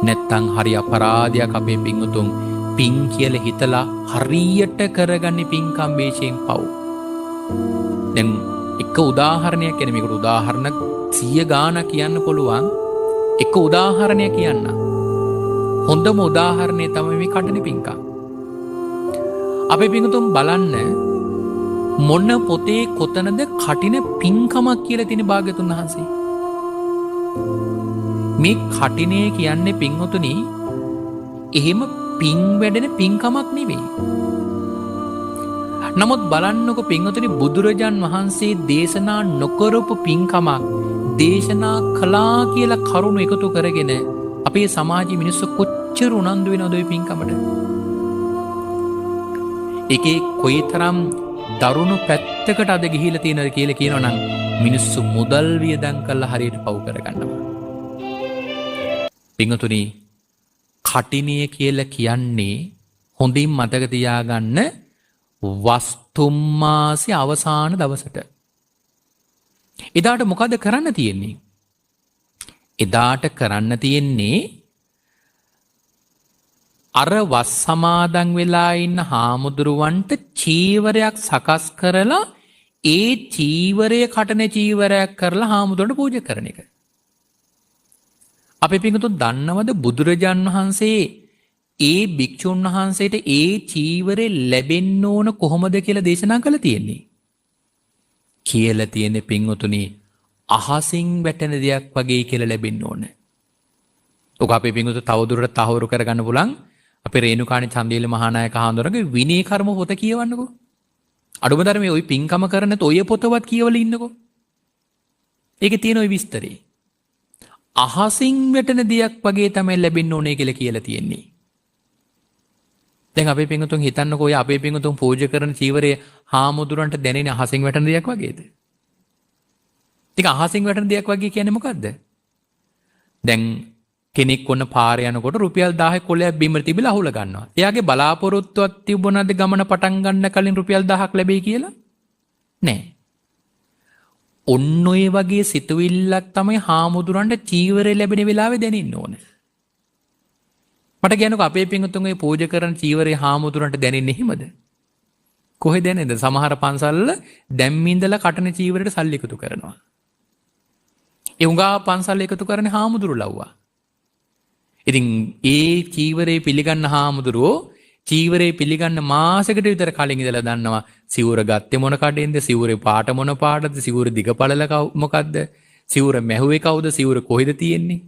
නැත්තං හරි අපරාධයක් අපේ පිංවතුන් පින් කියල හිතලා හරියට කරගන්න පින්කම් වේශයෙන් පව්. දැන් එක උදාහරණයක් කෙන මේකට උදාහරණ 100 ගාන කියන්න පුළුවන්. එක උදාහරණයක් කියන්න. හොඳම උදාහරණය තමයි මේ කඩන පින්කම්. අපේ පිංතුම් බලන්න මොන්න පොතේ කොතනද කටින පින්කමක් කියලා තියෙන භාග්‍යතුන් වහන්සේ. මේ කටිනේ කියන්නේ පින්වතුනි එහෙම පින් වැඩෙන පින්කමක් නෙවෙයි. නමුත් බලන්නකො පින්වතුනි බුදුරජාන් වහන්සේ දේශනා නොකරපු පින්කමක් දේශනා කළා කියලා කරුණු එකතු කරගෙන අපේ සමාජයේ මිනිස්සු කොච්චර උනන්දු වෙනවද ওই පින්කමට? ඒකේ කොයිතරම් දරුණු පැත්තකට අද ගිහිලා තියෙනවද කියලා කියනවනම් මිනිස්සු මුදල් වියදම් කරලා හරියට පව් කරගන්නවා. පින්වතුනි කටිනය කියලා කියන්නේ හොඳින් මතක තියාගන්න වස්තුම් මාසේ අවසාන දවසට. එදාට මොකද කරන්න තියෙන්නේ? එදාට කරන්න තියෙන්නේ අර වස් සමාදන් වෙලා ඉන්න හාමුදුරුවන්ට චීවරයක් සකස් කරලා ඒ චීවරය කටන චීවරයක් කරලා හාමුදුරන්ට පූජා කරන එක. අපි පිංගුතුන් දන්නවද බුදුරජාන් වහන්සේ ඒ භික්ෂුන් වහන්සේට ඒ චීවරේ ලැබෙන්න ඕන කොහොමද කියලා දේශනා කළා තියෙන්නේ? කියලා තියෙන්නේ පිංගුතුනි අහසින් වැටෙන දෙයක් වගේ කියලා ලැබෙන්න ඕන. ඔක අපේ පිංගුතු තවදුරටත් තහවුරු කරගන්න පුළුවන්. අපේ රේණුකාණී චන්දීල මහානායක හාමුදුරන්ගේ විනය කර්ම පොත කියවන්නකෝ. අඩුම තරමේ ওই පින්කම කරනත් ඔය පොතවත් කියවලා ඉන්නකෝ. ඒකේ තියෙන ওই විස්තරේ. අහසින් වැටෙන දෙයක් වගේ තමයි ලැබෙන්න ඕනේ කියලා තියෙන්නේ. දැන් අපේ පින්වතුන් හිතන්නකෝ ඔය අපේ පින්වතුන් පූජා කරන චීවරය හාමුදුරන්ට දැනෙන අහසින් වැටෙන දෙයක් වගේද? ටික අහසින් වැටෙන දෙයක් වගේ කියන්නේ මොකද්ද? දැන් කෙනෙක් ඔන්න පාරේ යනකොට රුපියල් 1000 කොලයක් බිම තිබිලා අහුල ගන්නවා. එයාගේ බලාපොරොත්තුවක් තිබුණාද ගමන පටන් ගන්න කලින් රුපියල් 1000ක් ලැබෙයි කියලා? නෑ. ඔන්න ඔය වගේ සිතුවිල්ලක් තමයි හාමුදුරන්ට චීවරය ලැබෙන වෙලාවේ දැනෙන්න ඕනේ. මට කියනකො අපේ පිංගුතුන් ඔය පූජා කරන චීවරය හාමුදුරන්ට දැනෙන්නේ හිමද? කොහෙද දැනෙන්නේ? සමහර පන්සල්වල දැම්මින්දලා කටන චීවරයට සල්ලි එකතු කරනවා. ඒ උඟා පන්සල් එකතු කරන්නේ හාමුදුරු ලව්වා. ඉතින් ඒ චීවරේ පිළිගන්න හාමුදුරුවෝ චීවරේ පිළිගන්න මාසෙකට විතර කලින් ඉඳලා දන්නවා සිවුර ගත්තේ මොන කඩෙන්ද, සිවුරේ පාට මොන පාටද, සිවුර දිග පළල මොකද්ද, සිවුර මැහුවේ කවුද, සිවුර කොහෙද තියෙන්නේ.